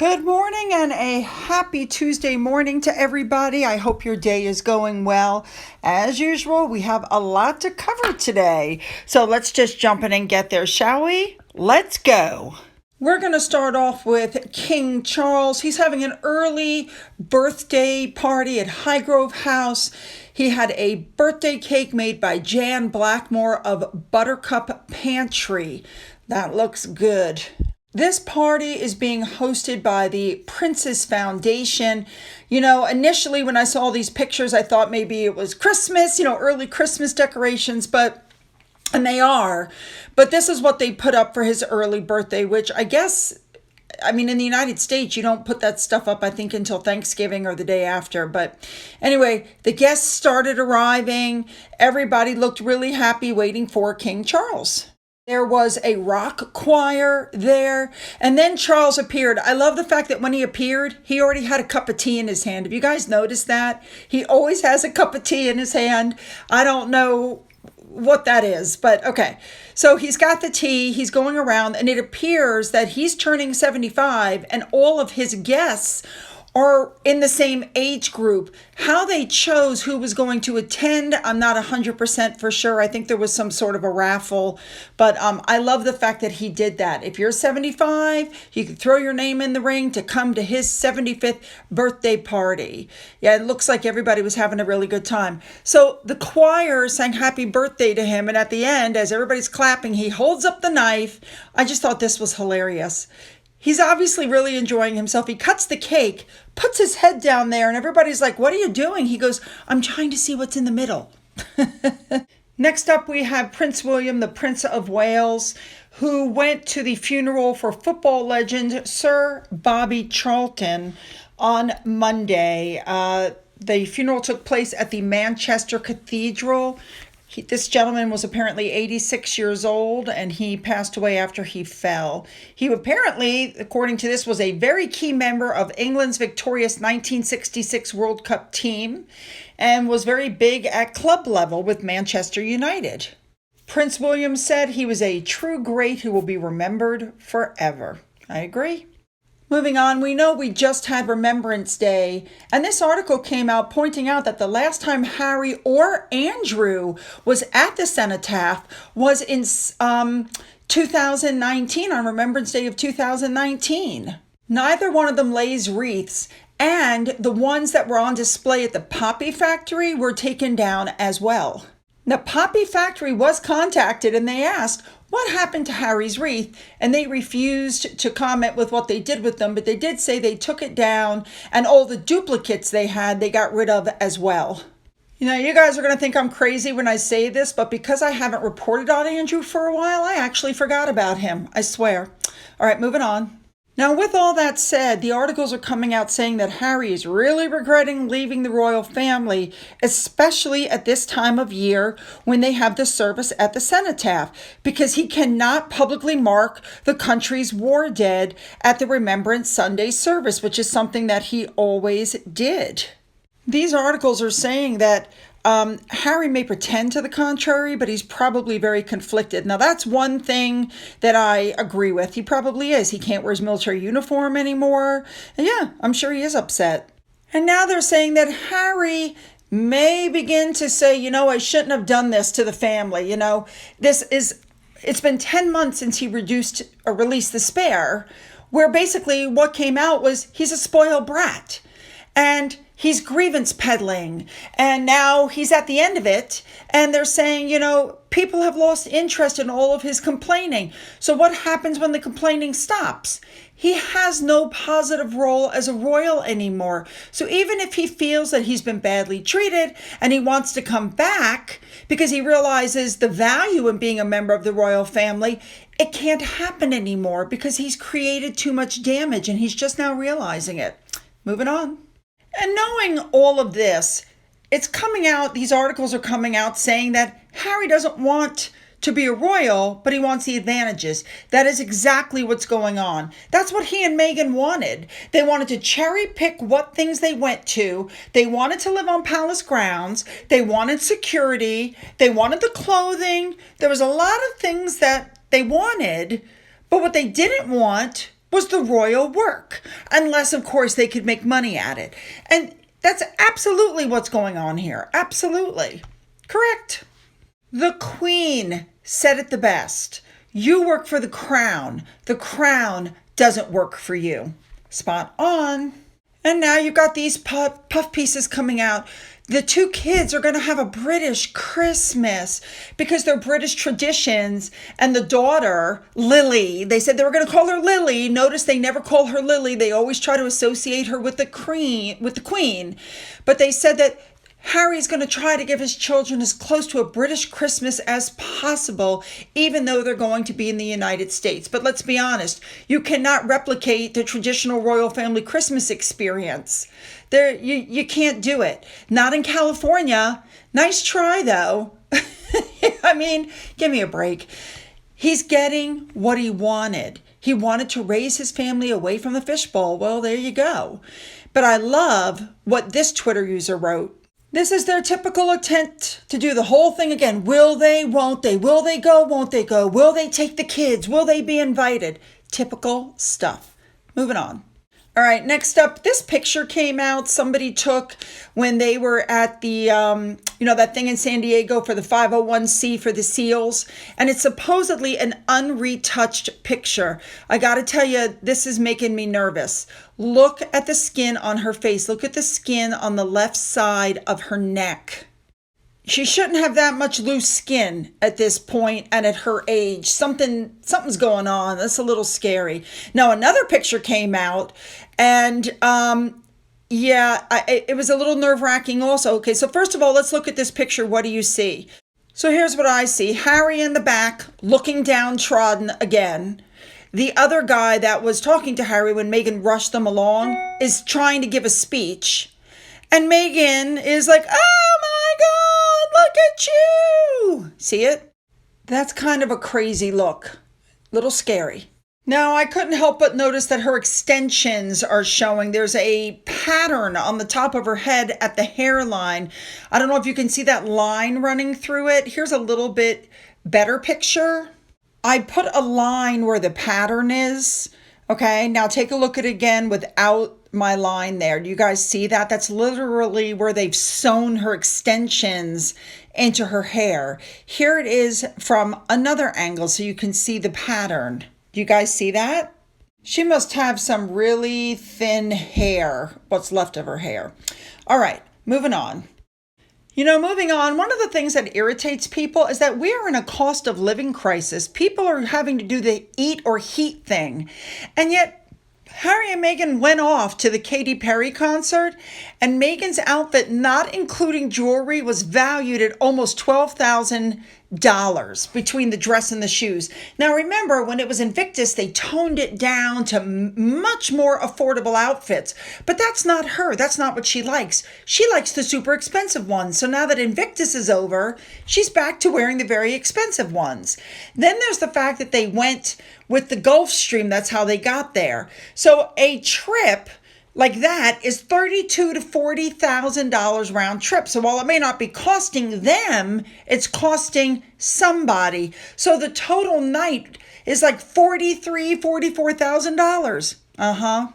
Good morning and a happy Tuesday morning to everybody. I hope your day is going well. As usual, we have a lot to cover today. So let's just jump in and get there, shall we? Let's go. We're going to start off with King Charles. He's having an early birthday party at Highgrove House. He had a birthday cake made by Jan Blackmore of Buttercup Pantry. That looks good. This party is being hosted by the Princess Foundation. You know, initially when I saw these pictures, I thought maybe it was Christmas, early Christmas decorations, and they are. But this is what they put up for his early birthday, which I guess, in the United States, you don't put that stuff up, I think, until Thanksgiving or the day after. But anyway, the guests started arriving. Everybody looked really happy waiting for King Charles. There was a rock choir there, and then Charles appeared. I love the fact that when he appeared, he already had a cup of tea in his hand. Have you guys noticed that? He always has a cup of tea in his hand. I don't know what that is, but okay. So he's got the tea, he's going around, and it appears that he's turning 75, and all of his guests are in the same age group. How they chose who was going to attend, I'm not 100% for sure. I think there was some sort of a raffle, but I love the fact that he did that. If you're 75, you can throw your name in the ring to come to his 75th birthday party. Yeah, it looks like everybody was having a really good time. So the choir sang happy birthday to him, and at the end, as everybody's clapping, he holds up the knife. I just thought this was hilarious. He's obviously really enjoying himself. He cuts the cake, puts his head down there, and everybody's like, "What are you doing?" He goes, "I'm trying to see what's in the middle." Next up, we have Prince William, the Prince of Wales, who went to the funeral for football legend Sir Bobby Charlton on Monday. The funeral took place at the Manchester Cathedral. This gentleman was apparently 86 years old, and he passed away after he fell. He apparently, according to this, was a very key member of England's victorious 1966 World Cup team and was very big at club level with Manchester United. Prince William said he was a true great who will be remembered forever. I agree. Moving on, we know we just had Remembrance Day, and this article came out pointing out that the last time Harry or Andrew was at the cenotaph was in 2019, on Remembrance Day of 2019. Neither one of them lays wreaths, and the ones that were on display at the Poppy Factory were taken down as well. The Poppy Factory was contacted, and they asked, what happened to Harry's wreath? And they refused to comment with what they did with them, but they did say they took it down, and all the duplicates they had, they got rid of as well. You guys are going to think I'm crazy when I say this, but because I haven't reported on Andrew for a while, I actually forgot about him. I swear. All right, moving on. Now, with all that said, the articles are coming out saying that Harry is really regretting leaving the royal family, especially at this time of year when they have the service at the cenotaph, because he cannot publicly mark the country's war dead at the Remembrance Sunday service, which is something that he always did. These articles are saying that Harry may pretend to the contrary, but he's probably very conflicted. Now, that's one thing that I agree with. He probably is. He can't wear his military uniform anymore. And yeah, I'm sure he is upset. And now they're saying that Harry may begin to say, I shouldn't have done this to the family. It's been 10 months since he released The Spare, where basically what came out was he's a spoiled brat. And he's grievance peddling, and now he's at the end of it, and they're saying, people have lost interest in all of his complaining. So what happens when the complaining stops? He has no positive role as a royal anymore. So even if he feels that he's been badly treated and he wants to come back because he realizes the value in being a member of the royal family, it can't happen anymore because he's created too much damage, and he's just now realizing it. Moving on. And knowing all of this, it's coming out, these articles are coming out saying that Harry doesn't want to be a royal, but he wants the advantages. That is exactly what's going on. That's what he and Meghan wanted. They wanted to cherry pick what things they went to. They wanted to live on palace grounds. They wanted security. They wanted the clothing. There was a lot of things that they wanted, but what they didn't want was the royal work, unless, of course, they could make money at it. And that's absolutely what's going on here. Absolutely. Correct. The Queen said it the best. You work for the crown. The crown doesn't work for you. Spot on. And now you've got these puff pieces coming out. The two kids are going to have a British Christmas because they're British traditions. And the daughter, Lily, they said they were going to call her Lily. Notice they never call her Lily. They always try to associate her with the Queen. But they said that Harry's going to try to give his children as close to a British Christmas as possible, even though they're going to be in the United States. But let's be honest, you cannot replicate the traditional royal family Christmas experience. You can't do it. Not in California. Nice try, though. I mean, give me a break. He's getting what he wanted. He wanted to raise his family away from the fishbowl. Well, there you go. But I love what this Twitter user wrote. This is their typical attempt to do the whole thing again. Will they? Won't they? Will they go? Won't they go? Will they take the kids? Will they be invited? Typical stuff. Moving on. All right, next up, this picture came out. Somebody took when they were at the, that thing in San Diego for the 501c for the SEALs. And it's supposedly an unretouched picture. I got to tell you, this is making me nervous. Look at the skin on her face. Look at the skin on the left side of her neck. She shouldn't have that much loose skin at this point and at her age. Something's going on. That's a little scary. Now, another picture came out and it was a little nerve-wracking also. Okay, so first of all, let's look at this picture. What do you see? So here's what I see. Harry in the back, looking downtrodden again. The other guy that was talking to Harry when Meghan rushed them along is trying to give a speech. And Meghan is like, oh my God, look at you. See it? That's kind of a crazy look. Little scary. Now, I couldn't help but notice that her extensions are showing. There's a pattern on the top of her head at the hairline. I don't know if you can see that line running through it. Here's a little bit better picture. I put a line where the pattern is. Okay, now take a look at it again without my line there. Do you guys see that? That's literally where they've sewn her extensions into her hair. Here it is from another angle so you can see the pattern. Do you guys see that? She must have some really thin hair, what's left of her hair. All right, moving on. Moving on, one of the things that irritates people is that we are in a cost of living crisis. People are having to do the eat or heat thing. And yet, Harry and Meghan went off to the Katy Perry concert, and Meghan's outfit, not including jewelry, was valued at almost $12,000 between the dress and the shoes. Now remember, when it was Invictus, they toned it down to much more affordable outfits. But that's not her. That's not what she likes. She likes the super expensive ones. So now that Invictus is over, she's back to wearing the very expensive ones. Then there's the fact that they went with the Gulfstream. That's how they got there. So a trip like that is $32,000 to $40,000 round trip. So while it may not be costing them, it's costing somebody. So the total night is like $43,000, $44,000. All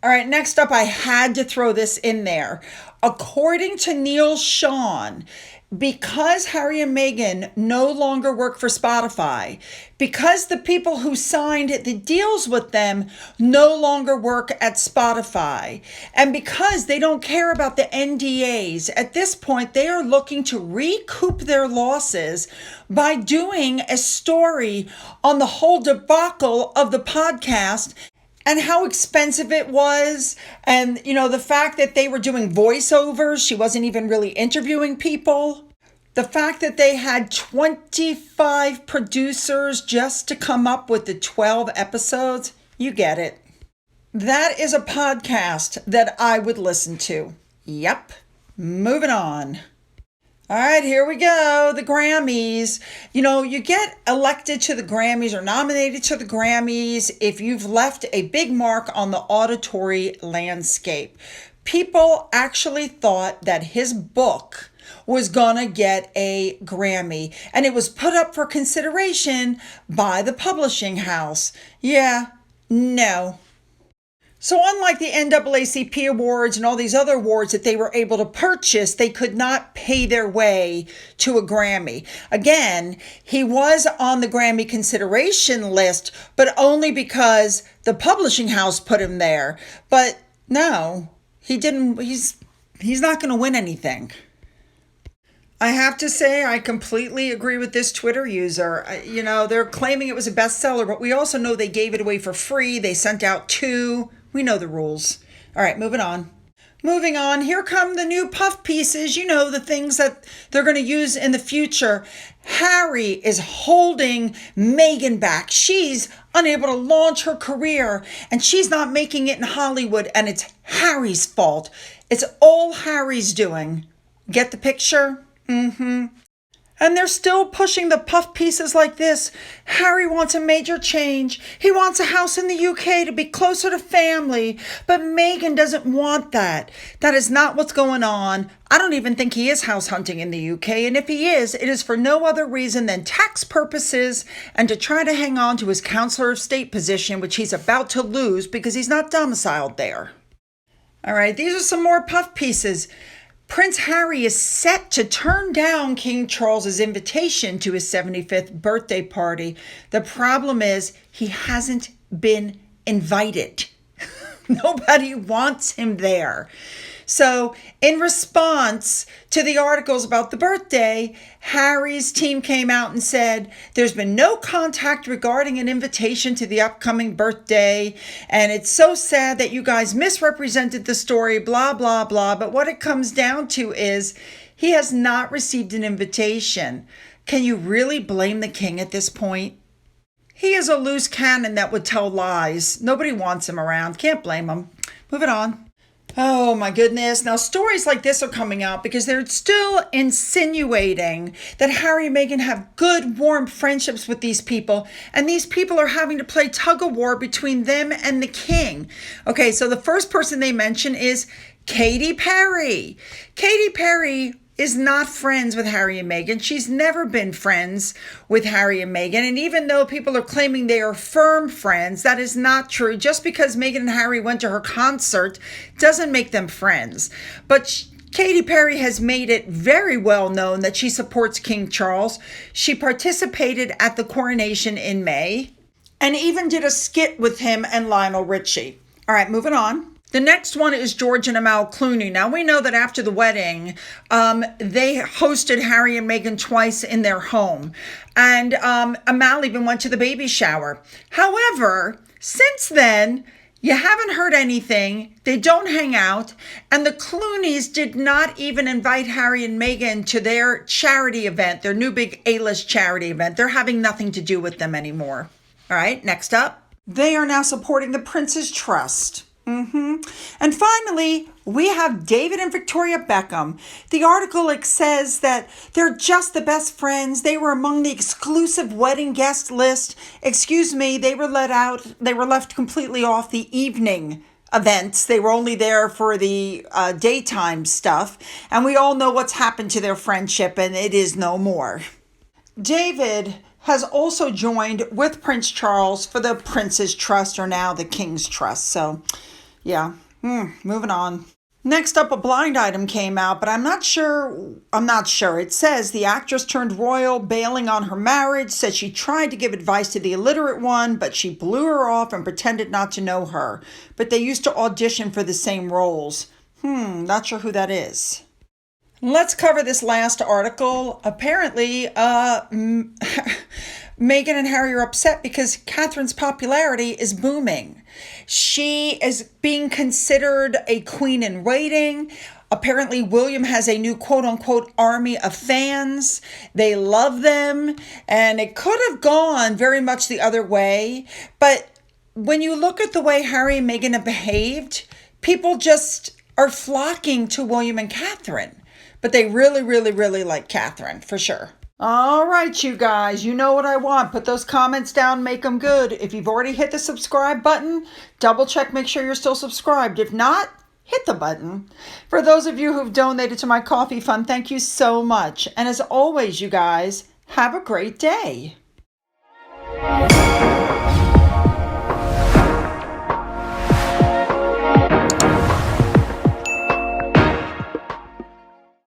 right, next up, I had to throw this in there. According to Neil Sean, because Harry and Meghan no longer work for Spotify, because the people who signed the deals with them no longer work at Spotify, and because they don't care about the NDAs, at this point, they are looking to recoup their losses by doing a story on the whole debacle of the podcast and how expensive it was. And, the fact that they were doing voiceovers, she wasn't even really interviewing people. The fact that they had 25 producers just to come up with the 12 episodes, you get it. That is a podcast that I would listen to. Yep. Moving on. All right, here we go. The Grammys. You get elected to the Grammys or nominated to the Grammys if you've left a big mark on the auditory landscape. People actually thought that his book was gonna get a Grammy, and it was put up for consideration by the publishing house. Yeah, No. So unlike the NAACP awards and all these other awards that they were able to purchase, they could not pay their way to a Grammy. Again, he was on the Grammy consideration list, but only because the publishing house put him there. But no, he didn't. He's not going to win anything. I have to say, I completely agree with this Twitter user. They're claiming it was a bestseller, but we also know they gave it away for free. They sent out 2. We know the rules. All right, moving on. Moving on, here come the new puff pieces, the things that they're going to use in the future. Harry is holding Meghan back. She's unable to launch her career, and she's not making it in Hollywood, and it's Harry's fault. It's all Harry's doing. Get the picture? Mm-hmm. And they're still pushing the puff pieces like this. Harry wants a major change. He wants a house in the UK to be closer to family. But Meghan doesn't want that. That is not what's going on. I don't even think he is house hunting in the UK. And if he is, it is for no other reason than tax purposes and to try to hang on to his Counselor of State position, which he's about to lose because he's not domiciled there. All right, these are some more puff pieces. Prince Harry is set to turn down King Charles's invitation to his 75th birthday party. The problem is he hasn't been invited. Nobody wants him there. So in response to the articles about the birthday, Harry's team came out and said, there's been no contact regarding an invitation to the upcoming birthday. And it's so sad that you guys misrepresented the story, blah, blah, blah. But what it comes down to is he has not received an invitation. Can you really blame the king at this point? He is a loose cannon that would tell lies. Nobody wants him around. Can't blame him. Moving on. Oh my goodness. Now stories like this are coming out because they're still insinuating that Harry and Meghan have good, warm friendships with these people. And these people are having to play tug of war between them and the king. Okay, so the first person they mention is Katy Perry. Katy Perry is not friends with Harry and Meghan. She's never been friends with Harry and Meghan. And even though people are claiming they are firm friends, that is not true. Just because Meghan and Harry went to her concert doesn't make them friends. But Katy Perry has made it very well known that she supports King Charles. She participated at the coronation in May and even did a skit with him and Lionel Richie. All right, moving on. The next one is George and Amal Clooney. Now, we know that after the wedding, they hosted Harry and Meghan twice in their home. And Amal even went to the baby shower. However, since then, you haven't heard anything. They don't hang out. And the Clooneys did not even invite Harry and Meghan to their charity event, their new big A-list charity event. They're having nothing to do with them anymore. All right, next up. They are now supporting the Prince's Trust. And finally, we have David and Victoria Beckham. The article says that they're just the best friends. They were among the exclusive wedding guest list. Excuse me, they were left completely off the evening events. They were only there for the daytime stuff. And we all know what's happened to their friendship, and it is no more. David has also joined with Prince Charles for the Prince's Trust, or now the King's Trust. So, yeah, moving on. Next up, a blind item came out, but I'm not sure. It says the actress turned royal, bailing on her marriage, said she tried to give advice to the illiterate one, but she blew her off and pretended not to know her. But they used to audition for the same roles. Not sure who that is. Let's cover this last article. Apparently, Meghan and Harry are upset because Catherine's popularity is booming. She is being considered a queen in waiting. Apparently, William has a new quote-unquote army of fans. They love them, and it could have gone very much the other way. But when you look at the way Harry and Meghan have behaved, people just are flocking to William and Catherine. But they really, really, really like Catherine, for sure. All right, you guys, you know what I want. Put those comments down, make them good. If you've already hit the subscribe button, double check, make sure you're still subscribed. If not, hit the button. For those of you who've donated to my coffee fund, thank you so much. And as always, you guys, have a great day.